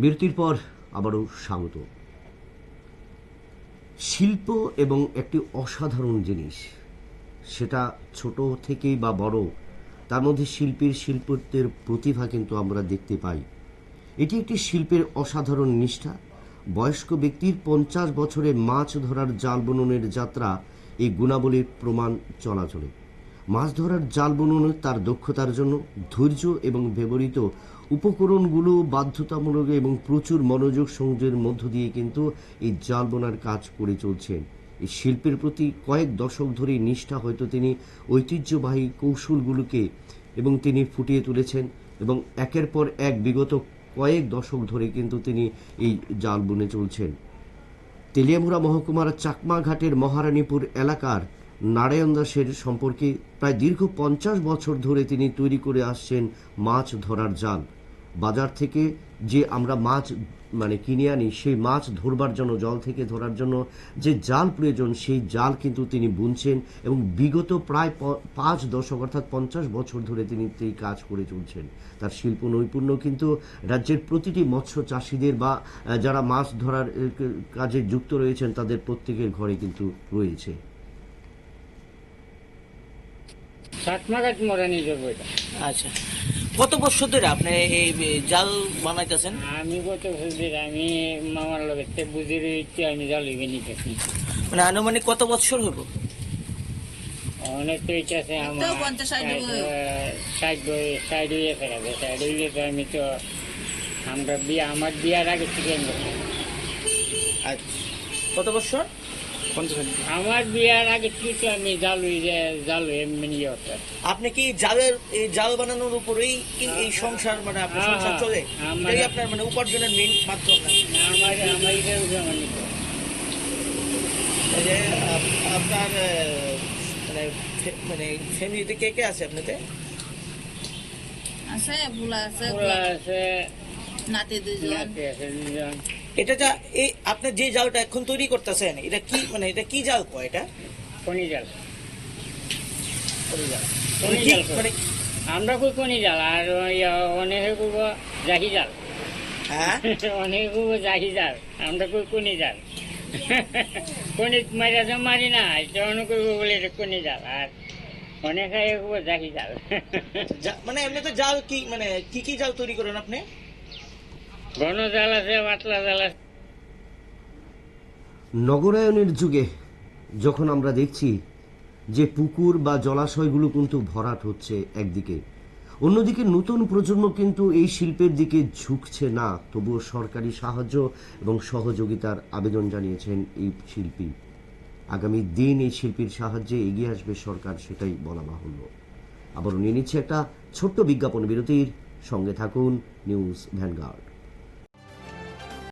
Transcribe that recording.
বিরতির পর আবারও স্বাগত। শিল্প এবং একটি অসাধারণ জিনিস, সেটা ছোট থেকেই বা বড়, তার মধ্যে শিল্পত্বের প্রতিভা কিন্তু আমরা দেখতে পাই। এটি একটি শিল্পের অসাধারণ নিষ্ঠা। বয়স্ক ব্যক্তির 50 বছরে মাছ ধরার জাল বুননের যাত্রা এই গুণাবলীর প্রমাণ চলাচলে। মাছ ধরার জাল বুননের তার দক্ষতার জন্য ধৈর্য এবং ব্যবহৃত উপকরণগুলো বাধ্যতামূলক এবং প্রচুর মনোযোগ সংযোগের মধ্য দিয়ে কিন্তু এই জাল বোনার কাজ করে চলছেন। এই শিল্পের প্রতি কয়েক দশক ধরে নিষ্ঠা হয়তো তিনি ঐতিহ্যবাহী কৌশলগুলোকে এবং তিনি ফুটিয়ে তুলেছেন এবং একের পর এক বিগত কয়েক দশক ধরে কিন্তু তিনি এই জাল বুনে চলছেন। তেলিয়ামুড়া মহকুমার চাকমাঘাটের মহারানীপুর এলাকার নারায়ণ দাসের সম্পর্কে প্রায় দীর্ঘ 50 বছর ধরে তিনি তৈরি করে আসছেন মাছ ধরার জাল। বাজার থেকে যে আমরা মাছ কিনে আনি, সেই মাছ ধরবার জন্য, জল থেকে ধরার জন্য যে জাল প্রয়োজন, সেই জাল কিন্তু তিনি বুনছেন এবং বিগত প্রায় 5 দশক অর্থাৎ 50 বছর ধরে তিনি এই কাজ করে চলছেন। তার শিল্প নৈপুণ্য কিন্তু রাজ্যের প্রতিটি মৎস্য চাষিদের বা যারা মাছ ধরার কাজে যুক্ত রয়েছেন তাদের প্রত্যেকের ঘরে কিন্তু রয়েছে। আচ্ছা, কত বছর ধরে আপনি এই জাল বানাইতেছেন? আমি কত বছর আমি মামার লোকের বুঝে রয়েছি, আমি জাল লিখে নিতেছি। মানে আনুমানিক কত বছর হইব? অনেক তো ইচ্ছা আছে আমার, 60 হয়েছে। আমি তো আমার বিয়ার আগে থেকে কত বছর? আমার বিয়ার আগে থেকে তো আমি জাল এমনি আপনি কি এই জাল বানানোর উপরেই কি এই সংসার, মানে আপনার সংসার চলে? এটাই আপনার মানে উপার্জনের মেইন মাধ্যম? আমার এই যে আপনার মানে ফ্যামিলিতে কে কে আছে আপনাদের? আছে, বুলা আছে, নাতি দুজন। এটা যা এই আপনি যে জালটা এখন তৈরি করতেছেন, এটা কি মানে এটা কি জাল কয়? এটা কোনি জাল। মানে আমরা কই কোনি জাল, আর অনেকে কইব জাহি জাল। হ্যাঁ, অনেকে কইব জাহি জাল, আমরা কই কোনি জাল। কোনি মারা যা মারি না, এটা অনেক কইব বলে এটা কোনি জাল, আর অনেকে কইব জাহি জাল। মানে এমনি তো জাল কি মানে কি কি জাল তৈরি করেন আপনি? ঘন জাল আছে, পাতলা জাল আছে। নগরায়নের যুগে যখন আমরা দেখছি যে পুকুর বা জলাশয়গুলো কিন্তু ভরাট হচ্ছে একদিকে, অন্যদিকে নতুন প্রজন্ম কিন্তু এই শিল্পের দিকে ঝুঁকছে না, তবুও সরকারি সাহায্য এবং সহযোগিতার আবেদন জানিয়েছেন এই শিল্পী। আগামী দিন এই শিল্পীর সাহায্যে এগিয়ে আসবে সরকার, সেটাই বলা বাহুল্য। আবারও নিয়ে নিচ্ছে একটা ছোট্ট বিজ্ঞাপন বিরতির। সঙ্গে থাকুন নিউজ ভ্যানগার্ড।